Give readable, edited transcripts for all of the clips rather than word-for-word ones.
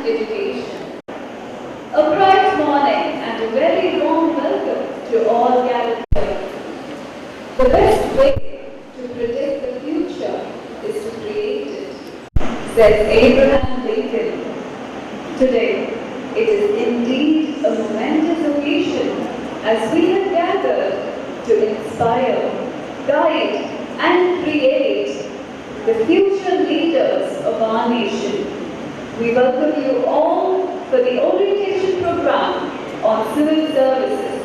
and education. A bright morning and a very warm welcome to all gathered here. The best way to predict the future is to create it, said Abraham Lincoln. Today, it is indeed a momentous occasion as we have gathered to inspire, guide, and create the future leaders of our nation. We welcome you all for the orientation program on civil services,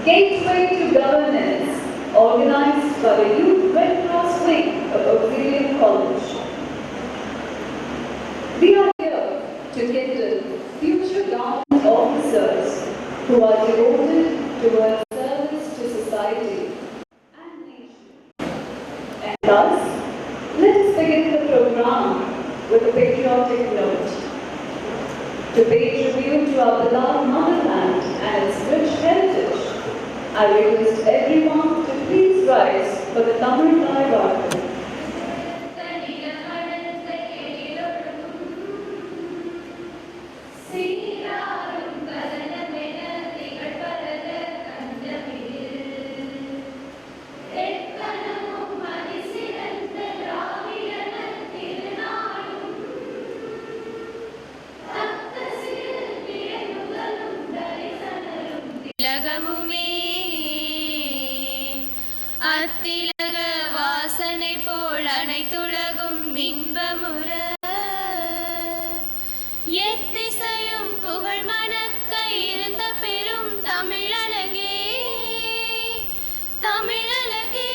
Gateway to Governance, organized by the Youth Red Cross Wing of Auxilium College. We are here to kindle future government officers who are devoted towards service to society and nation. And thus, let us begin the program with a patriotic note. To pay tribute to our beloved motherland and its rich heritage, I request everyone to please rise for the Tamil Nadu. அத்திலக வாசனை போல் அனைத்துலகும் இன்பமுற எத்திசையும் புகழ் மணக்க இருந்த பெரும் தமிழழகே தமிழழகே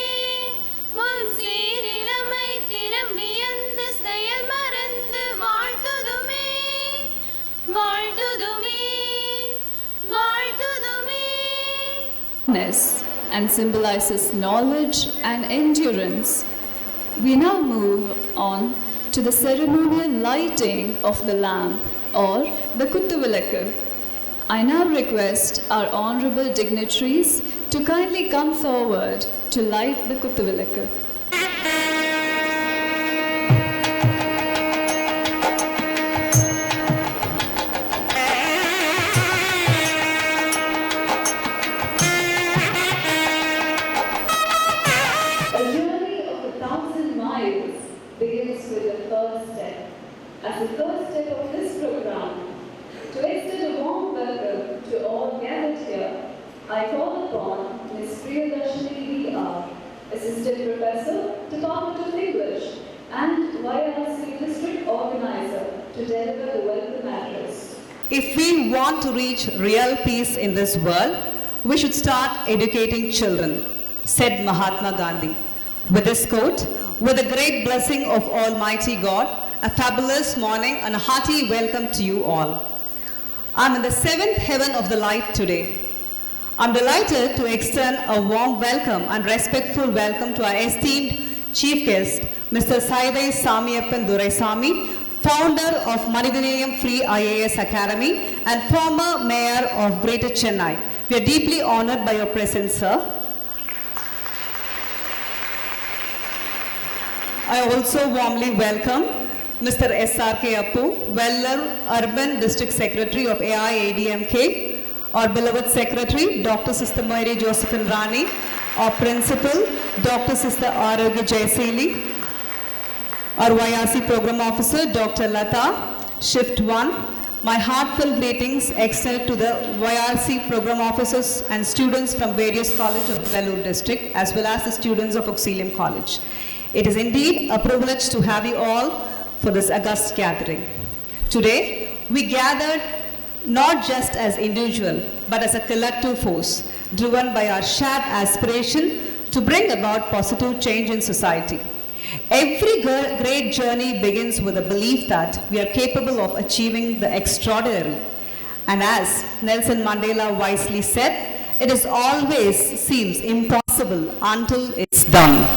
முன் சீரிழமை திரும்பியந்த செயல் மறந்து வாழ்த்துதுமே வாழ்த்துதுமே வாழ்த்துதுமே. And symbolizes knowledge and endurance. We now move on to the ceremonial lighting of the lamp or the Kuttuvilakku. I now request our honorable dignitaries to kindly come forward to light the Kuttuvilakku. Begins with the first step. As the first step of this program, to extend a warm welcome to all gathered here, I call upon Ms. Priyadarshini V.R., Assistant Professor, Department of English, and YRC District Organizer, to deliver the welcome address. If we want to reach real peace in this world, we should start educating children, said Mahatma Gandhi. With this quote, with the great blessing of Almighty God, a fabulous morning and a hearty welcome to you all. I'm in the seventh heaven of the light today. I'm delighted to extend a warm welcome and respectful welcome to our esteemed chief guest, Mr. Saidai Samiyappan Duraisamy, founder of Manidaneyam Free IAS Academy and former mayor of Greater Chennai. We are deeply honored by your presence, sir. I also warmly welcome Mr. S.R.K. Appu, Veller Urban District Secretary of AIADMK, our beloved Secretary, Dr. Sister Mary Josephine Rani, our Principal, Dr. Sister Arogya Jaisili, our YRC Program Officer, Dr. Lata, Shift 1. My heartfelt greetings extended to the YRC Program Officers and students from various colleges of Vellore District, as well as the students of Auxilium College. It is indeed a privilege to have you all for this august gathering. Today, we gathered not just as individual, but as a collective force, driven by our shared aspiration to bring about positive change in society. Every great journey begins with a belief that we are capable of achieving the extraordinary. And as Nelson Mandela wisely said, it is always seems impossible until it's done.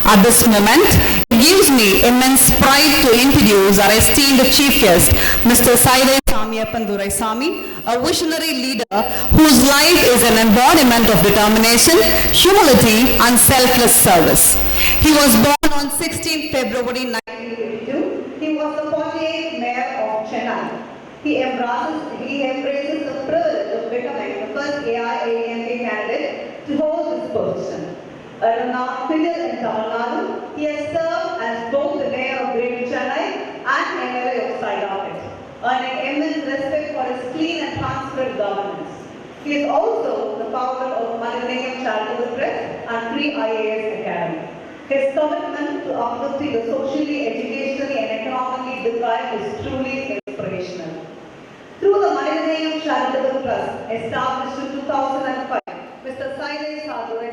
At this moment, it gives me immense pride to introduce our esteemed chief guest, Mr. Saidai Samiyappan Duraisamy, a visionary leader whose life is an embodiment of determination, humility, and selfless service. He was born on 16 February 1952. He was the 48th mayor of Chennai. He embraces the privilege of becoming the first AI-ADMK candidate to hold this position. A renowned figure in Tamil Nadu, he has served as both the mayor of Greater Chennai and MLA of Saidappet, earning immense respect for his clean and transparent governance. He is also the founder of Manivaneyam Charitable Trust and Free IAS Academy. His commitment to uplifting the socially, educationally and economically deprived is truly inspirational. Through the Manivaneyam Charitable Trust, established in 2005, Mr. Saidai Sadhurai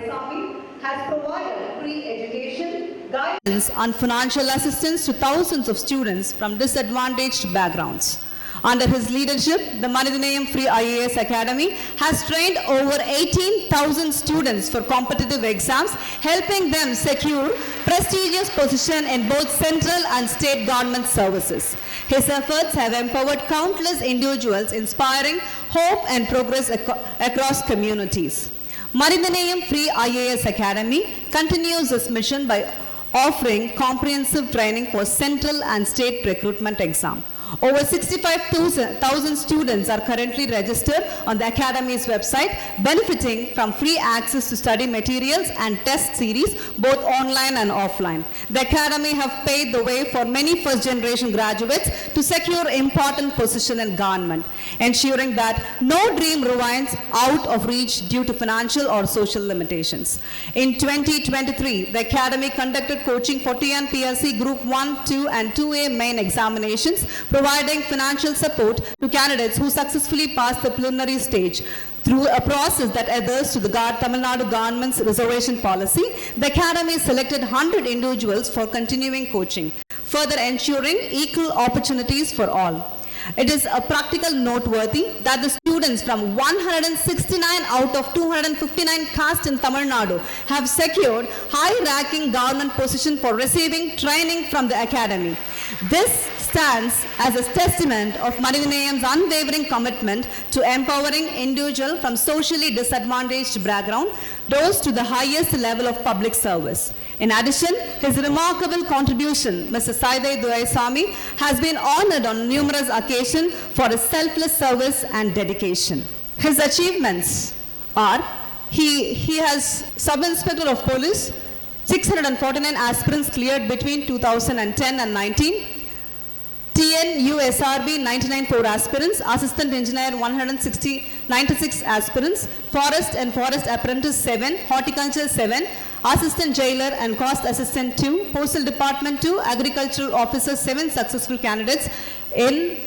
has provided free education, guidance and financial assistance to thousands of students from disadvantaged backgrounds. Under his leadership, the Manivaneyam Free IAS Academy has trained over 18,000 students for competitive exams, helping them secure prestigious position in both central and state government services. His efforts have empowered countless individuals, inspiring hope and progress across communities. Manivaneyam Free IAS Academy continues its mission by offering comprehensive training for central and state recruitment exam. Over 65,000 students are currently registered on the Academy's website, benefiting from free access to study materials and test series, both online and offline. The Academy have paved the way for many first-generation graduates to secure important position in government, ensuring that no dream remains out of reach due to financial or social limitations. In 2023, the Academy conducted coaching for TNPSC Group 1, 2 and 2A main examinations, providing financial support to candidates who successfully passed the preliminary stage. Through a process that adheres to the Tamil Nadu government's reservation policy, the Academy selected 100 individuals for continuing coaching, further ensuring equal opportunities for all. It is a practical noteworthy that the students from 169 out of 259 castes in Tamil Nadu have secured high-ranking government position for receiving training from the Academy. This stands as a testament of Manivaneyam's unwavering commitment to empowering individuals from socially disadvantaged background rose to the highest level of public service. In addition, his remarkable contribution, Mr. Saidai Duraisamy, has been honored on numerous occasions for his selfless service and dedication. His achievements are, he has Sub-Inspector of Police, 649 aspirants cleared between 2010 and 19, TNU SRB 99 aspirants, Assistant Engineer 96 aspirants, Forest and Forest Apprentice 7, Horticulture 7, Assistant Jailer and Cost Assistant 2, Postal Department 2, Agricultural Officer 7 successful candidates in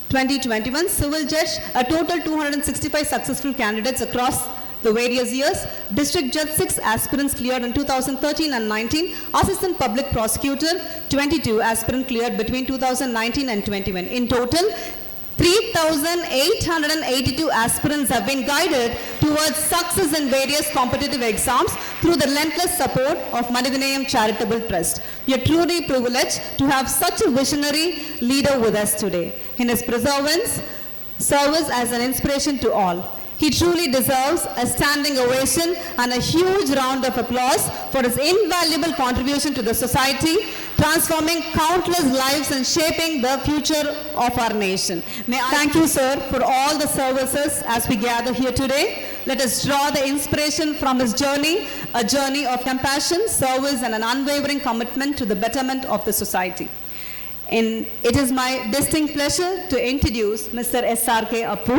2021, Civil Judge, a total 265 successful candidates across the various years, District Judge 6 aspirants cleared in 2013 and 19, Assistant Public Prosecutor 22 aspirants cleared between 2019 and 21. In total, 3,882 aspirants have been guided towards success in various competitive exams through the relentless support of Manivaneyam Charitable Trust. We are truly privileged to have such a visionary leader with us today. In his perseverance, service as an inspiration to all. He truly deserves a standing ovation and a huge round of applause for his invaluable contribution to the society, transforming countless lives and shaping the future of our nation. May I thank you, sir, for all the services as we gather here today. Let us draw the inspiration from his journey, a journey of compassion, service, and an unwavering commitment to the betterment of the society. It is my distinct pleasure to introduce Mr. SRK Appu,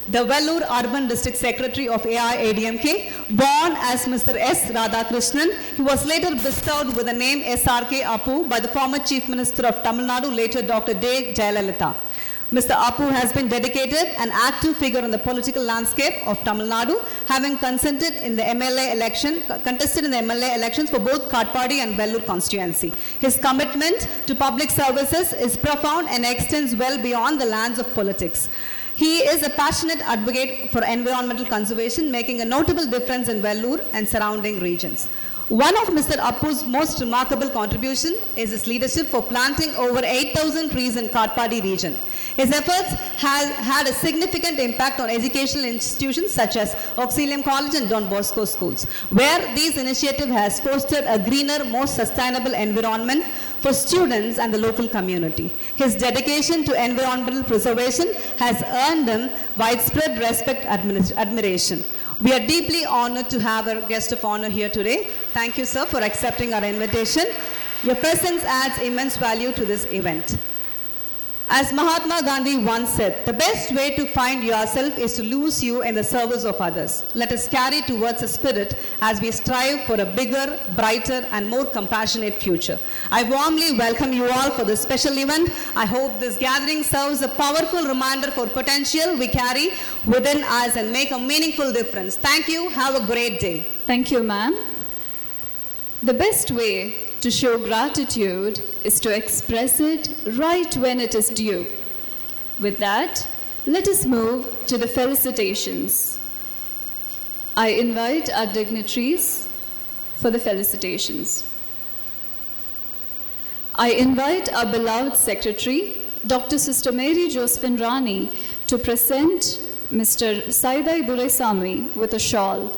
the Vellore Urban District Secretary of AI-ADMK, born as Mr. S. Radhakrishnan. He was later bestowed with the name SRK Appu by the former Chief Minister of Tamil Nadu, later Dr. D. Jayalalitha. Mr. Appu has been dedicated an active figure in the political landscape of Tamil Nadu, having contested in the MLA elections for both Katpadi and Vellore constituency. His commitment to public services is profound and extends well beyond the lands of politics. He is a passionate advocate for environmental conservation, making a notable difference in Vellore and surrounding regions. One of Mr. Appu's most remarkable contribution is his leadership for planting over 8,000 trees in Katpadi region. His efforts had a significant impact on educational institutions such as Auxilium College and Don Bosco schools, where these initiative has fostered a greener, more sustainable environment for students and the local community. His dedication to environmental preservation has earned him widespread respect and admiration. We are deeply honored to have a guest of honor here today. Thank you, sir, for accepting our invitation. Your presence adds immense value to this event. As Mahatma Gandhi once said, the best way to find yourself is to lose you in the service of others. Let us carry towards a spirit as we strive for a bigger, brighter, and more compassionate future. I warmly welcome you all for this special event. I hope this gathering serves a powerful reminder for potential we carry within us and make a meaningful difference. Thank you. Have a great day. Thank you, ma'am. The best way to show gratitude is to express it right when it is due. With that, let us move to the felicitations. I invite our dignitaries for the felicitations. I invite our beloved Secretary, Dr. Sister Mary Josephine Rani, to present Mr. Saidai Duraisamy with a shawl.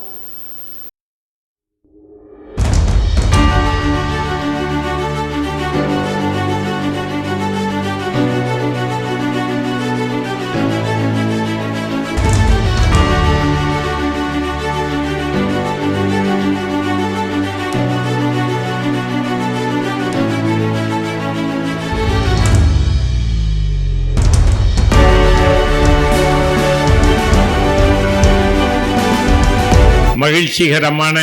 மகிழ்ச்சிகரமான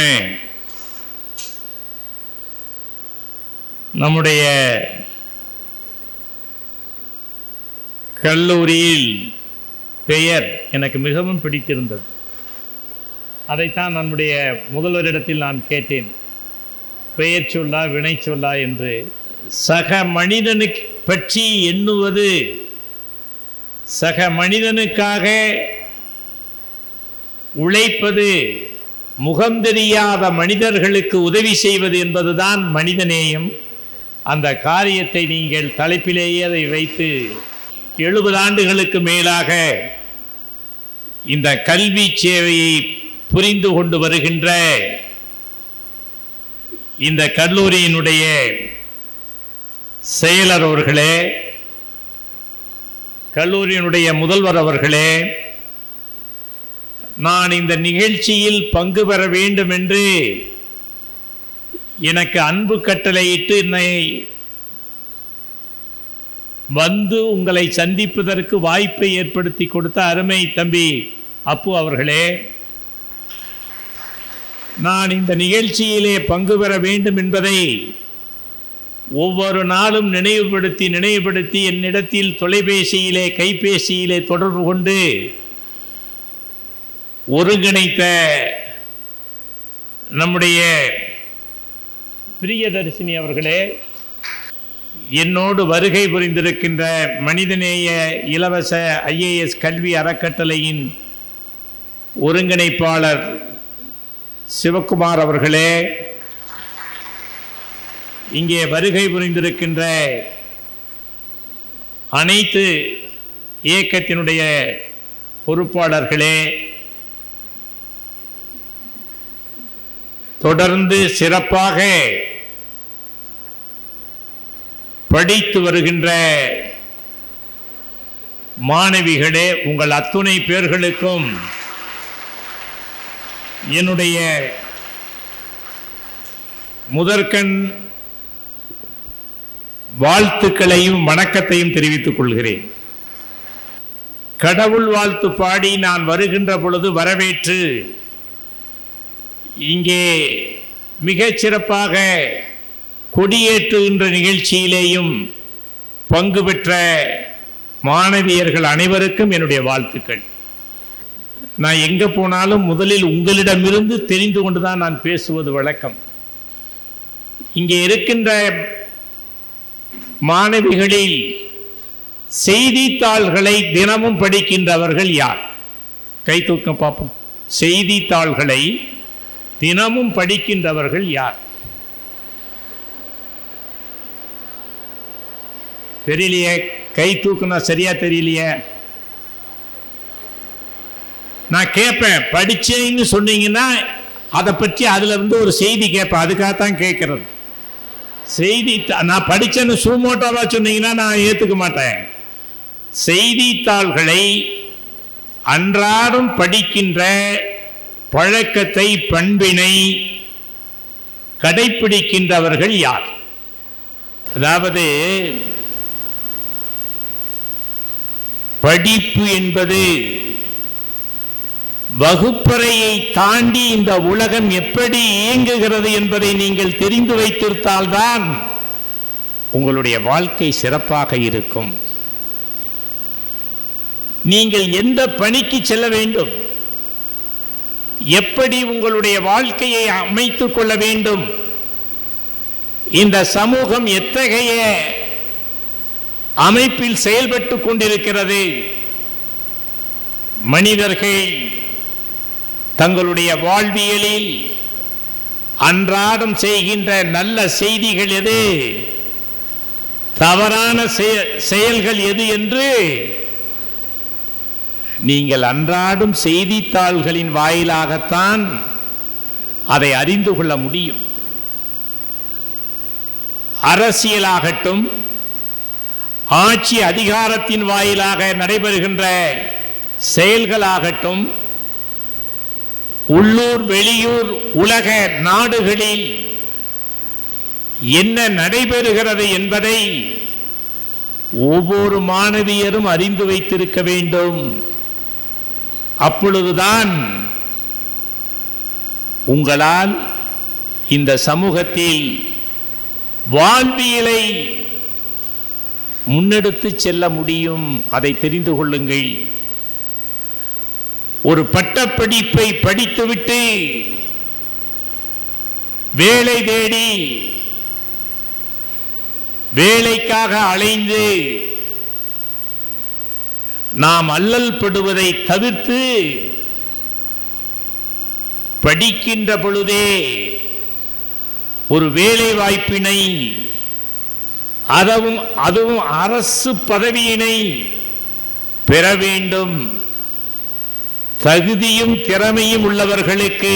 நம்முடைய கல்லூரியில் பெயர் எனக்கு மிகவும் பிடித்திருந்தது. அதைத்தான் நம்முடைய முதல்வரிடத்தில் நான் கேட்டேன், பெயர் சொல்லா வினை சொல்லா என்று. சக மனிதனுக்கு பற்றி எண்ணுவது, சக மனிதனுக்காக உழைப்பது, முகம் தெரியாத மனிதர்களுக்கு உதவி செய்வது என்பதுதான் மனிதநேயம். அந்த காரியத்தை நீங்கள் தலைப்பிலேயே அதை வைத்து 70 ஆண்டுகளுக்கு மேலாக இந்த கல்வி சேவையை புரிந்து கொண்டு வருகின்ற இந்த கல்லூரியினுடைய செயலர் அவர்களே, கல்லூரியினுடைய முதல்வர் அவர்களே, நான் இந்த நிகழ்ச்சியில் பங்கு பெற வேண்டும் என்று எனக்கு அன்பு கட்டளையிட்டு என்னை வந்து உங்களை சந்திப்பதற்கு வாய்ப்பை ஏற்படுத்தி கொடுத்த அருமை தம்பி அப்பு அவர்களே, நான் இந்த நிகழ்ச்சியிலே பங்கு பெற வேண்டும் என்பதை ஒவ்வொரு நாளும் நினைவுபடுத்தி என்னிடத்தில் தொலைபேசியிலே கைபேசியிலே தொடர்பு கொண்டு ஒருங்கிணைத்த நம்முடைய பிரியதர்சினி அவர்களே, என்னோடு வருகை புரிந்திருக்கின்ற மனிதநேய இலவச IAS கல்வி அறக்கட்டளையின் ஒருங்கிணைப்பாளர் சிவகுமார் அவர்களே, இங்கே வருகை புரிந்திருக்கின்ற அனைத்து இயக்கத்தினுடைய பொறுப்பாளர்களே, தொடர்ந்து சிறப்பாக படித்து வருகின்ற மாணவிகளே, உங்கள் அத்துணை பேர்களுக்கும் என்னுடைய முதற்கண் வாழ்த்துக்களையும் வணக்கத்தையும் தெரிவித்துக் கொள்கிறேன். கடவுள் வாழ்த்து பாடி நான் வருகின்ற பொழுது வரவேற்று இங்கே மிகச் சிறப்பாக கொடியேற்றுகின்ற நிகழ்ச்சியிலேயும் பங்கு பெற்ற மாணவியர்கள் அனைவருக்கும் என்னுடைய வாழ்த்துக்கள். நான் எங்கே போனாலும் முதலில் உங்களிடமிருந்து தெரிந்து கொண்டுதான் நான் பேசுவது வழக்கம். இங்கே இருக்கின்ற மாணவிகளில் செய்தித்தாள்களை தினமும் படிக்கின்றவர்கள் யார்? கை தூக்கம் பார்ப்போம். செய்தித்தாள்களை தினமும் படிக்கின்றவர்கள் யார்? தெரியலையே, கை தூக்குனா சரியா தெரியலையே. நான் கேட்பேன், படிச்சேன்னு சொன்னீங்கன்னா அதை பற்றி அதில் இருந்து ஒரு செய்தி கேட்பேன், அதுக்காகத்தான் கேட்கறது. செய்தி நான் படித்தேன்னு சூமோட்டோவாக சொன்னீங்கன்னா நான் ஏற்றுக்க மாட்டேன். செய்தித்தாள்களை அன்றாடம் படிக்கின்ற பழக்கத்தை, பண்பினை கடைப்பிடிக்கின்றவர்கள் யார்? அதாவது படிப்பு என்பது வகுப்பறையை தாண்டி இந்த உலகம் எப்படி இயங்குகிறது என்பதை நீங்கள் தெரிந்து வைத்திருந்தால்தான் உங்களுடைய வாழ்க்கை சிறப்பாக இருக்கும். நீங்கள் எந்த பணிக்கு செல்ல வேண்டும், எப்படி உங்களுடைய வாழ்க்கையை அமைத்துக் கொள்ள வேண்டும், இந்த சமூகம் எத்தகைய அமைப்பில் செயல்பட்டு கொண்டிருக்கிறது, மனிதர்கள் தங்களுடைய வாழ்வியலில் அன்றாடம் செய்கின்ற நல்ல செய்திகள் எது, தவறான செயல்கள் எது என்று நீங்கள் அன்றாடும் செய்தித்தாள்களின் வாயிலாகத்தான் அதை அறிந்து கொள்ள முடியும். அரசியலாகட்டும், ஆட்சி அதிகாரத்தின் வாயிலாக நடைபெறுகின்ற செயல்களாகட்டும், உள்ளூர் வெளியூர் உலக நாடுகளில் என்ன நடைபெறுகிறது என்பதை ஒவ்வொரு மாணவியரும் அறிந்து வைத்திருக்க வேண்டும். அப்பொழுதுதான் உங்களால் இந்த சமூகத்தில் வாழ்வியலை முன்னெடுத்து செல்ல முடியும். அதை தெரிந்து கொள்ளுங்கள். ஒரு பட்டப்படிப்பை படித்துவிட்டு வேலை தேடி வேலைக்காக அலைந்து நாம் அல்லல் படுவதை தவிர்த்து படிக்கின்ற பொழுதே ஒரு வேலை வாய்ப்பினை, அதுவும் அரசு பதவியினை பெற வேண்டும். தகுதியும் திறமையும் உள்ளவர்களுக்கு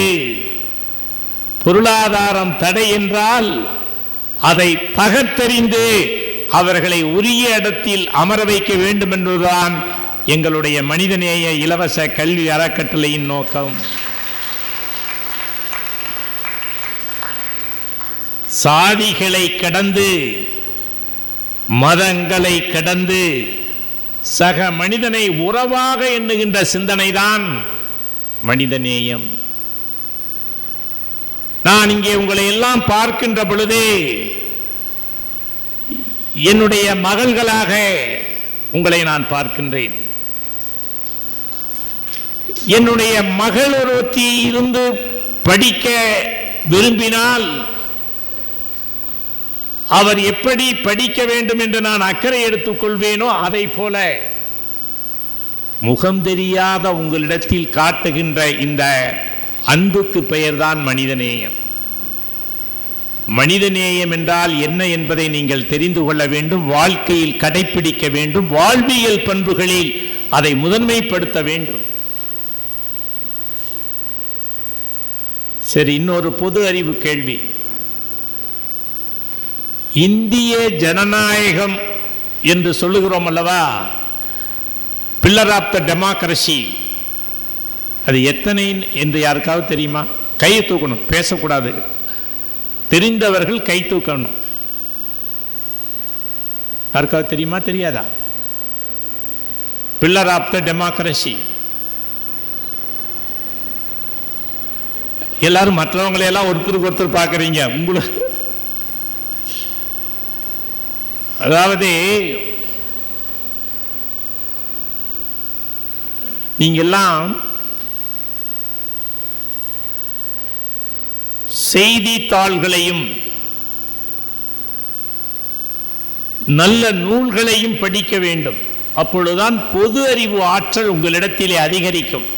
பொருளாதாரம் தடை என்றால் அதை தகர்த்தெறிந்து அவர்களை உரிய இடத்தில் அமர வைக்க வேண்டும் என்பதுதான் எங்களுடைய மனிதநேய இலவச கல்வி அறக்கட்டளையின் நோக்கம். சாதிகளை கடந்து, மதங்களை கடந்து சக மனிதனை உறவாக எண்ணுகின்ற சிந்தனைதான் மனிதநேயம். நான் இங்கே உங்களை எல்லாம் பார்க்கின்ற பொழுதே என்னுடைய மகள்களாக உங்களை நான் பார்க்கின்றேன். என்னுடைய மகள் ஒருத்தி இருந்து படிக்க விரும்பினால் அவர் எப்படி படிக்க வேண்டும் என்று நான் அக்கறை எடுத்துக் கொள்வேனோ அதை போல முகம் தெரியாத உங்களிடத்தில் காட்டுகின்ற இந்த அன்புக்கு பெயர்தான் மனிதநேயம். மனிதநேயம் என்றால் என்ன என்பதை நீங்கள் தெரிந்து கொள்ள வேண்டும், வாழ்க்கையில் கடைபிடிக்க வேண்டும், வாழ்வியல் பண்புகளில் அதை முதன்மைப்படுத்த வேண்டும். சரி, இன்னொரு பொது அறிவு கேள்வி. இந்திய ஜனநாயகம் என்று சொல்லுகிறோம் அல்லவா, பில்லர் ஆஃப் த டெமோக்ரசி, அது எத்தனை என்று யாருக்காவது தெரியுமா? கையை தூக்கணும், பேசக்கூடாது. தெரிந்தவர்கள் கை தூக்கணும். யாருக்காவது தெரியுமா, தெரியாதா? Pillar of the democracy. எல்லாரும் மற்றவங்களையெல்லாம் ஒருத்தருக்கு ஒருத்தர் பார்க்குறீங்க. உங்களுக்கு அதாவது நீங்கெல்லாம் செய்தித்தாள்களையும் நல்ல நூல்களையும் படிக்க வேண்டும். அப்பொழுதுதான் பொது அறிவு ஆற்றல் உங்களிடத்திலே அதிகரிக்கும்.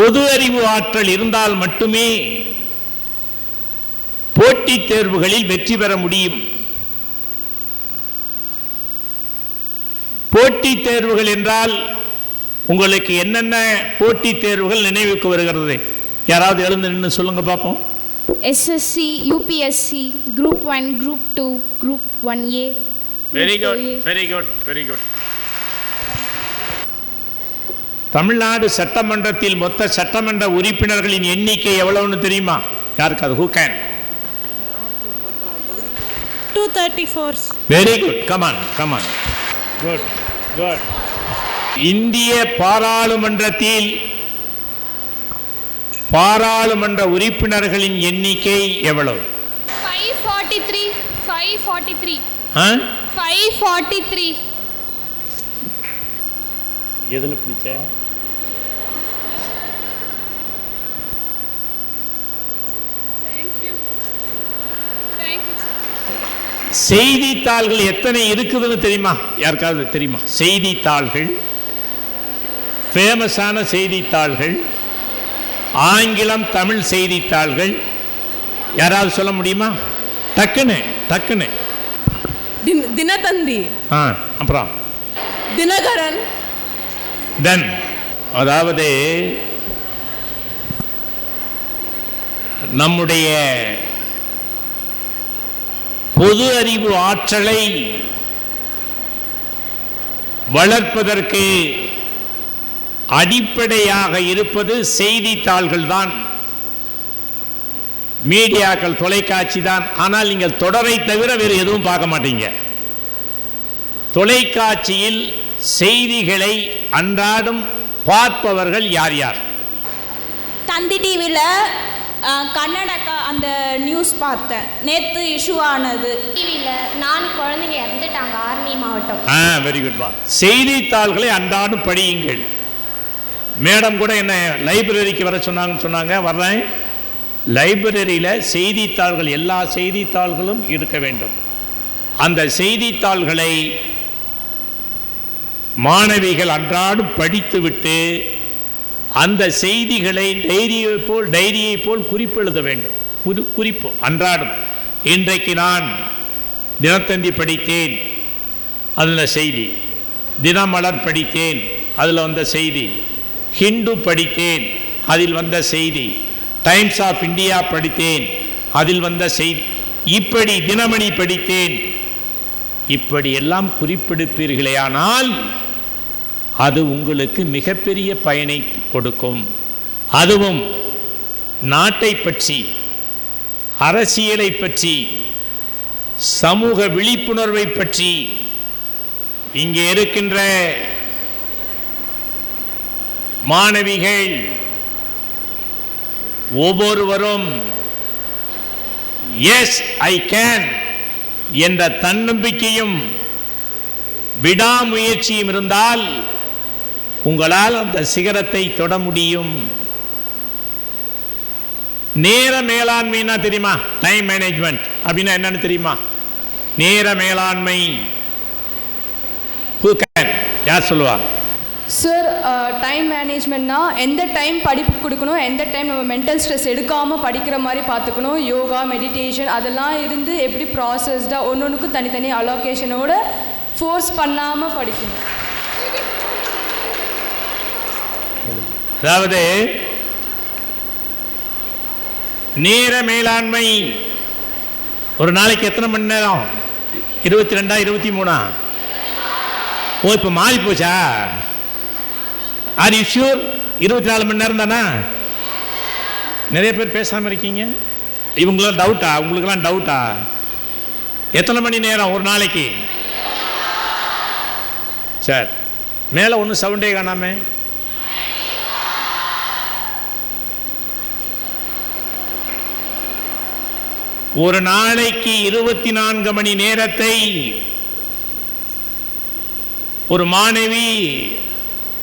பொது அறிவு ஆற்றல் இருந்தால் மட்டுமே போட்டித் தேர்வுகளில் வெற்றி பெற முடியும். போட்டித் தேர்வுகள் என்றால் உங்களுக்கு என்னென்ன போட்டித் தேர்வுகள் நினைவுக்கு வருகிறது? யாராவது எழுந்து நின்று சொல்லுங்க பார்ப்போம். SSC, UPSC, Group 1, Group 2, Group 1A. Very good, very good, very good. Tamil Nadu சட்டமன்றத்தில் மொத்த சட்டமன்ற உறுப்பினர்களின் எண்ணிக்கை எவ்வளவுன்னு தெரியுமா? யாருக்காவது? Who can? 234. Very good, come on come on, good good. இந்திய பாராளுமன்றத்தில் பாராளுமன்ற உறுப்பினர்களின் எண்ணிக்கை எவ்வளவு? 543. 543. 543. எதுல பிடிச்ச? செய்தித்தாள்கள் எத்தனை இருக்குதுன்னு தெரியுமா? யாருக்காவது தெரியுமா? செய்தித்தாள்கள், ஃபேமஸான செய்தித்தாள்கள், ஆங்கிலம் தமிழ் செய்தித்தாள்கள், யாராவது சொல்ல முடியுமா? டக்குன்னு டக்குன்னு. தினத்தந்தி, அப்புறம் தினகரன், தென். அதாவது நம்முடைய பொது அறிவு ஆற்றலை வளர்ப்பதற்கு அடிப்படையாக இருப்பது செய்தித்தாள்கள் தான், மீடியாக்கள், தொலைக்காட்சி தான். ஆனால் நீங்கள் தொடரை தவிர வேறு எதுவும் பார்க்க மாட்டீங்க. தொலைக்காட்சியில் செய்திகளை அன்றாடம் பார்ப்பவர்கள் யார் யார்? தந்தி டிவியில் கன்னடக்கா அந்த நியூஸ் பார்த்தேன், நேற்று இஷ்யூ ஆனது. டிவியில் 4 குழந்தைங்க இறந்துட்டாங்க, ஆர்மி மாவட்டம். Very good. செய்தித்தாள்களை அன்றாடம் படியுங்கள். மேடம் கூட என்ன லைப்ரரிக்கு வர சொன்னாங்க, வர்றேன். லைப்ரரியில் செய்தித்தாள்கள், எல்லா செய்தித்தாள்களும் இருக்க வேண்டும். அந்த செய்தித்தாள்களை மாணவிகள் அன்றாடம் படித்துவிட்டு அந்த செய்திகளை டைரியை போல் குறிப்பெழுத வேண்டும். குறிப்பு அன்றாடம். இன்றைக்கு நான் தினத்தந்தி படித்தேன், அதில் செய்தி. தினமலர் படித்தேன், அதில் வந்த செய்தி. ஹிந்து படித்தேன், அதில் வந்த செய்தி. டைம்ஸ் ஆஃப் இந்தியா படித்தேன், அதில் வந்த செய்தி. இப்படி தினமணி படித்தேன், இப்படி எல்லாம் குறிப்பிடுப்பீர்களேயானால் அது உங்களுக்கு மிகப்பெரிய பயனை கொடுக்கும். அதுவும் நாட்டை பற்றி, அரசியலை பற்றி, சமூக விழிப்புணர்வை பற்றி இங்கே இருக்கின்ற மாணவிகள் ஒவ்வொருவரும் எஸ் ஐ கேன் என்ற தன்னம்பிக்கையும் விடாமுயற்சியும் இருந்தால் உங்களால் அந்த சிகரத்தை தொட முடியும். நேர மேலாண்மைன்னா தெரியுமா? டைம் மேனேஜ்மெண்ட் அப்படின்னா என்னன்னு தெரியுமா? நேர மேலாண்மை. யார் சொல்லுவா? சார், டைம் மேனேஜ்மெண்ட்னா எந்த டைம் படிப்பு கொடுக்கணும், எந்த டைம் நம்ம மென்டல் ஸ்ட்ரெஸ் எடுக்காமல் படிக்கிற மாதிரி பார்த்துக்கணும். யோகா, மெடிடேஷன் அதெல்லாம் இருந்து எப்படி ப்ராசஸ்டாக ஒன்றுக்கும் தனித்தனி அலோகேஷனோட ஃபோர்ஸ் பண்ணாமல் படிக்கணும். அதாவது நேர மேலாண்மை. ஒரு நாளைக்கு எத்தனை மணி நேரம்? 22 23? ஓ, இப்போ மாறி போச்சா? Are you sure? 24 மணி நேரம் தானா? நிறைய பேர் பேசாமல் இருக்கீங்க. இவங்களாம் டவுட்டா? உங்களுக்கெல்லாம் டவுட்டா? எத்தனை மணி நேரம் ஒரு நாளைக்கு? சார், மேலே ஒன்றும் சவுண்டே காணாமே. ஒரு நாளைக்கு 24 மணி நேரத்தை ஒரு மாணவி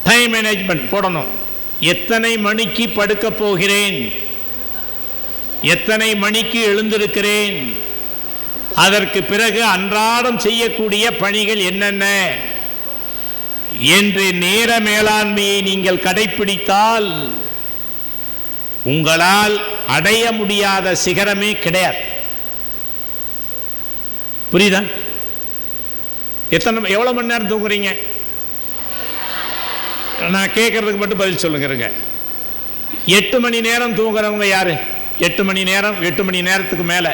டைம் மேனேஜ்மெண்ட் போடணும். எத்தனை மணிக்கு படுக்க போகிறேன், எத்தனை மணிக்கு எழுந்திருக்கிறேன், அதற்கு பிறகு அன்றாடம் செய்யக்கூடிய பணிகள் என்னென்ன என்று நேர மேலாண்மையை நீங்கள் கடைப்பிடித்தால் உங்களால் அடைய முடியாத சிகரமே கிடையாது. புரியுதா? எவ்வளவு மணி நேரம் தூங்குறீங்க? நான் கேட்கறதுக்கு மட்டும் பதில் சொல்லுங்க. 8 மணி நேரம் தூங்குறவங்க யாரு? 8 மணி நேரம், 8 மணி நேரத்துக்கு மேல.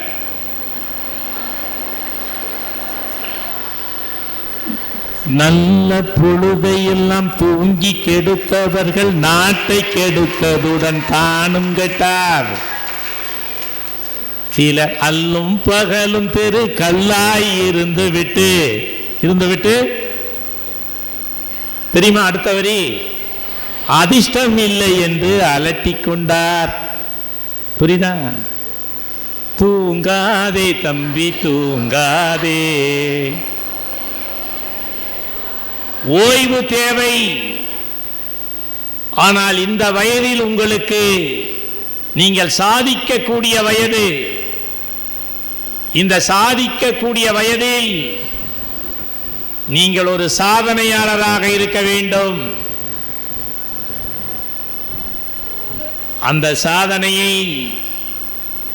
நல்ல பொழுதையெல்லாம் தூங்கி கெடுத்தவர்கள் நாட்டை கெடுத்ததுடன் தானும் கெட்டார். சிலர் அல்லும் பகலும் தெரு கல்லாய் இருந்து விட்டு தெரியுமா அடுத்த வரி? அதிர்ஷ்டம் இல்லை என்று அலட்டிக் கொண்டார். புரியுதா? தூங்காதே தம்பி தூங்காதே, ஓய்வு தேவை. ஆனால் இந்த வயதில் உங்களுக்கு நீங்கள் சாதிக்கக்கூடிய வயது. இந்த சாதிக்கக்கூடிய வயதில் நீங்கள் ஒரு சாதனையாளராக இருக்க வேண்டும். அந்த சாதனையை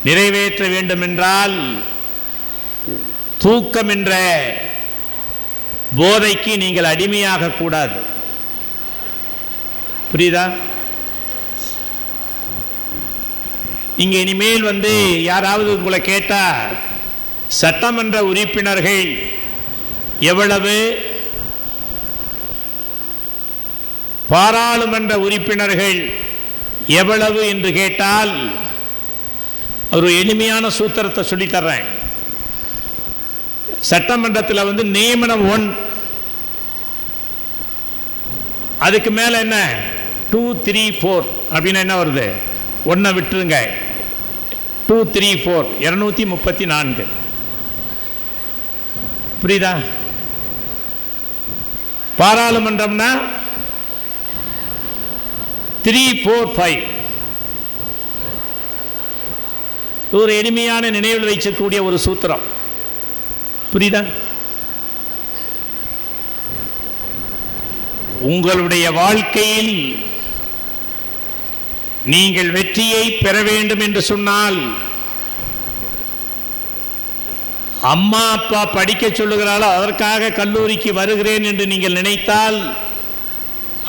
நிறைவேற்ற வேண்டும் என்றால் தூக்கம் என்ற போதைக்கு நீங்கள் அடிமையாக கூடாது. புரியுதா? நீங்க இனிமேல் யாராவது உங்களை கேட்டா சட்டமன்ற உறுப்பினர்கள் எவ்வளவு, பாராளுமன்ற உறுப்பினர்கள் எவ்வளவு என்று கேட்டால் ஒரு எளிமையான சூத்திரத்தை சொல்லித்தர்றேன். சட்டமன்றத்தில் நியமனம் 1, அதுக்கு மேல என்ன 2, 3, 4 அப்படின்னு என்ன வருது? 1 விட்டுருங்க. 2, 3, 4 234. புரியுதா? பாராளுமன்றம்னா 3, 4, 5. ஒரு எளிமையான நினைவில் வைக்கக்கூடிய ஒரு சூத்திரம். புரியுதா? உங்களுடைய வாழ்க்கையில் நீங்கள் வெற்றியை பெற வேண்டும் என்று சொன்னால், அம்மா அப்பா படிக்க சொல்லுகிறாளோ அதற்காக கல்லூரிக்கு வருகிறேன் என்று நீங்கள் நினைத்தால்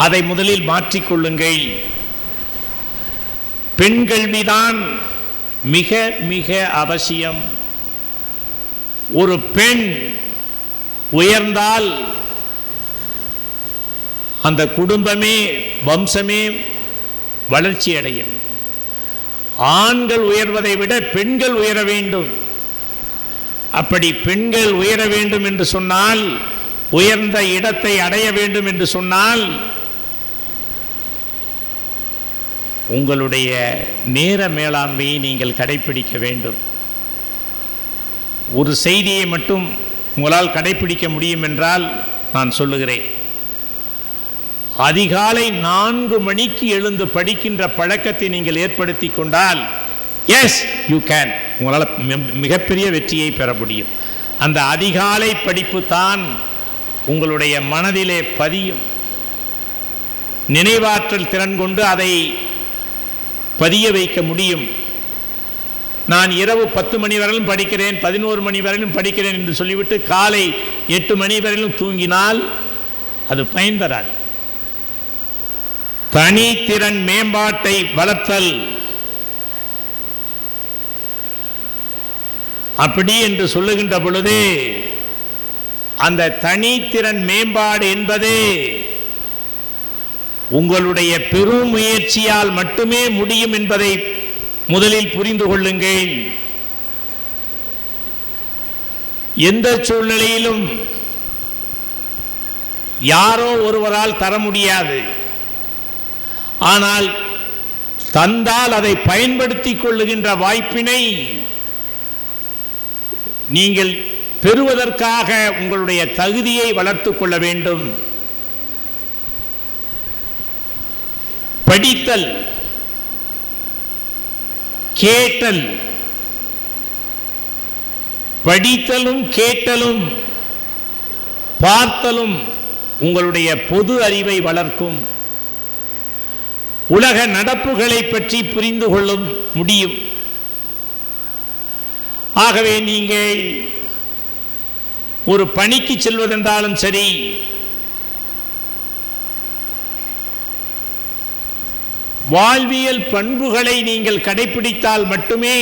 அதை முதலில் மாற்றிக்கொள்ளுங்கள். பெண் கல்விதான் மிக மிக அவசியம். ஒரு பெண் உயர்ந்தால் அந்த குடும்பமே வம்சமே வளர்ச்சி அடையும். ஆண்கள் உயர்வதை விட பெண்கள் உயர வேண்டும். அப்படி பெண்கள் உயர வேண்டும் என்று சொன்னால், உயர்ந்த இடத்தை அடைய வேண்டும் என்று சொன்னால், உங்களுடைய நேர மேலாண்மையை நீங்கள் கடைபிடிக்க வேண்டும். ஒரு செய்தியை மட்டும் உங்களால் கடைபிடிக்க முடியும் என்றால் நான் சொல்லுகிறேன். அதிகாலை 4 மணிக்கு எழுந்து படிக்கின்ற பழக்கத்தை நீங்கள் ஏற்படுத்தி கொண்டால், எஸ் யூ கேன், உங்களால் மிகப்பெரிய வெற்றியை பெற முடியும். அந்த அதிகாலை படிப்பு தான் உங்களுடைய மனதிலே பதியும். நினைவாற்றல் திறன் கொண்டு அதை பதிய வைக்க முடியும். நான் இரவு 10 மணி வரையிலும் படிக்கிறேன், 11 மணி வரையிலும் படிக்கிறேன் என்று சொல்லிவிட்டு காலை 8 மணி வரையிலும் தூங்கினால் அது பயன் தராது. தனித்திறன் மேம்பாட்டை வளர்த்தல், அப்படி என்று சொல்லுகின்ற பொழுது அந்த தனித்திறன் மேம்பாடு என்பது உங்களுடைய பெரும் முயற்சியால் மட்டுமே முடியும் என்பதை முதலில் புரிந்து கொள்ளுங்கள். எந்த சூழ்நிலையிலும் யாரோ ஒருவரால் தர முடியாது. ஆனால் தந்தால் அதை பயன்படுத்திக் கொள்ளுகின்ற வாய்ப்பினை நீங்கள் பெறுவதற்காக உங்களுடைய தகுதியை வளர்த்துக் கொள்ள வேண்டும். படித்தல், கேட்டல், படித்தலும் கேட்டலும் பார்த்தலும் உங்களுடைய பொது அறிவை வளர்க்கும். உலக நடப்புகளை பற்றி புரிந்து கொள்ள முடியும். ஆகவே நீங்கள் ஒரு பணிக்கு செல்வதென்றாலும் சரி, வாழ்வியல் பண்புகளை நீங்கள் கடைபிடித்தால் மட்டுமே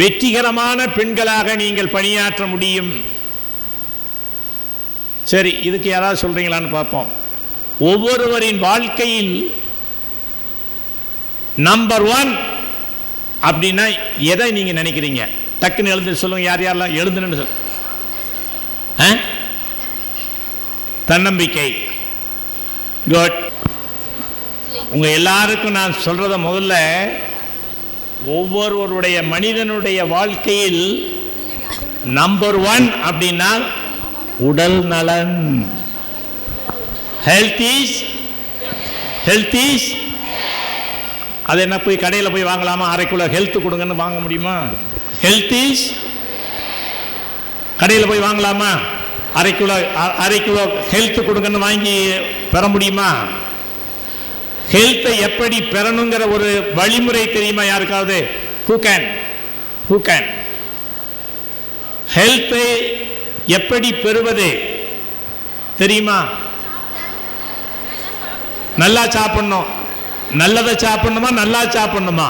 வெற்றிகரமான பெண்களாக நீங்கள் பணியாற்ற முடியும். சரி, இதுக்கு யாராவது சொல்றீங்களான்னு பார்ப்போம். ஒவ்வொருவரின் வாழ்க்கையில் நம்பர் 1 அப்படின்னா எதை நீங்க நினைக்கிறீங்க? டக்குன்னு எழுந்து சொல்லுங்க. யார் யாரெல்லாம் எழுதுன்னு சொல்லுங்க. தன்னம்பிக்கை. குட். உங்க எல்லாருக்கும் நான் சொல்றத முதல்ல, ஒவ்வொருவருடைய மனிதனுடைய வாழ்க்கையில் நம்பர் 1 அப்படின்னா உடல் நலன். ஹெல்த் இஸ் அது என்ன, போய் கடையில் போய் வாங்கலாமா? அரை கிலோ ஹெல்த் கொடுங்கன்னு வாங்க முடியுமா? ஹெல்த் இஸ் கடையில் போய் வாங்கலாமா? அரை கிலோ ஹெல்த் கொடுங்கன்னு வாங்கி பெற முடியுமா? ஹெல்த்தை எப்படி பெறணுங்கிற ஒரு வழிமுறை தெரியுமா யாருக்காவது? ஹூ கேன் ஹெல்த்தை எப்படி பெறுவது தெரியுமா? நல்லா சாப்பிடணும். நல்லதை சாப்பிடணுமா, நல்லா சாப்பிடணுமா?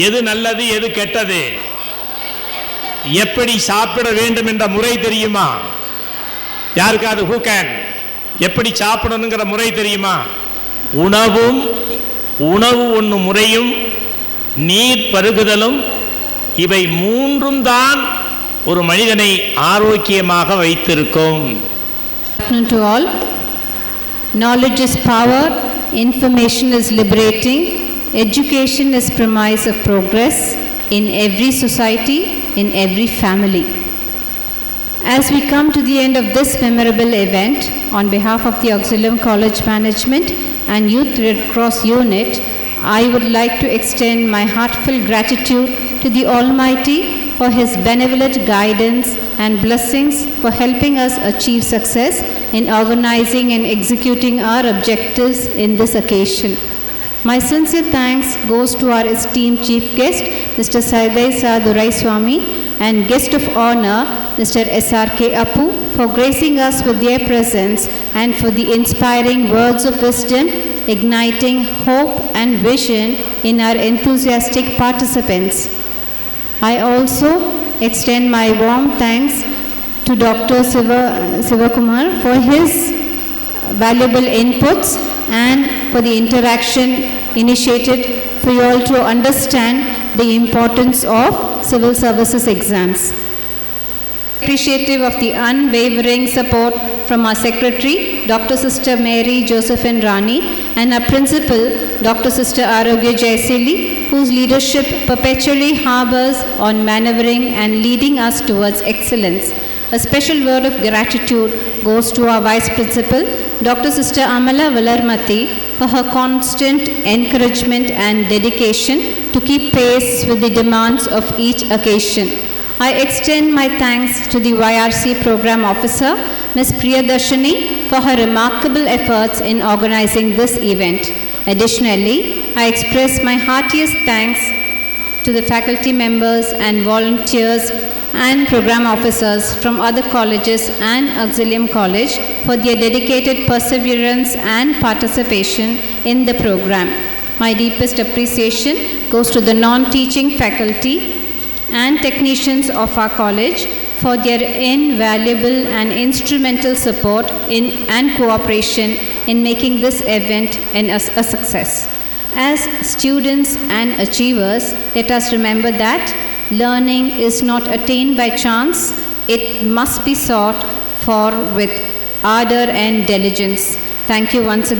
எது நல்லது, எது கெட்டது? எப்படி சாப்பிட வேண்டும் என்ற முறை தெரியுமா யாருக்காவது? ஹூ கேன் எப்படி சாப்பிடணுங்கிற முறை தெரியுமா? உணவு உண்ணும் முறையும் நீர் பருகுதலும், இவை 3 தான் ஒரு மனிதனை ஆரோக்கியமாக வைத்திருக்கும். To all, knowledge is power, information is liberating, education is premise of progress in every society, in every family. As we come to the end of this memorable event, on behalf of the Auxilium College Management and Youth Red Cross Unit, I would like to extend my heartfelt gratitude to the Almighty for His benevolent guidance and blessings for helping us achieve success in organizing and executing our objectives in this occasion. My sincere thanks goes to our esteemed Chief Guest, Mr. Saidai Sa Duraiswamy, and Guest of Honor, Mr. SRK Appu, for gracing us with their presence and for the inspiring words of wisdom, igniting hope and vision in our enthusiastic participants. I also extend my warm thanks to Dr. Sivakumar for his valuable inputs and for the interaction initiated for you all to understand the importance of civil services exams. Appreciative of the unwavering support from our Secretary, Dr. Sister Mary Josephine Rani, and our Principal, Dr. Sister Arogya Jaisili, whose leadership perpetually harbors on maneuvering and leading us towards excellence. A special word of gratitude goes to our Vice Principal, Dr. Sister Amala Valarmati, for her constant encouragement and dedication to keep pace with the demands of each occasion. I extend my thanks to the YRC Program Officer, Ms. Priyadarshini, for her remarkable efforts in organizing this event. Additionally, I express my heartiest thanks to the faculty members and volunteers and program officers from other colleges and Auxilium College for their dedicated perseverance and participation in the program. My deepest appreciation goes to the non-teaching faculty and technicians of our college for their invaluable and instrumental support and cooperation in making this event a success. As students and achievers, let us remember that learning is not attained by chance. It must be sought for with ardor and diligence. Thank you once again.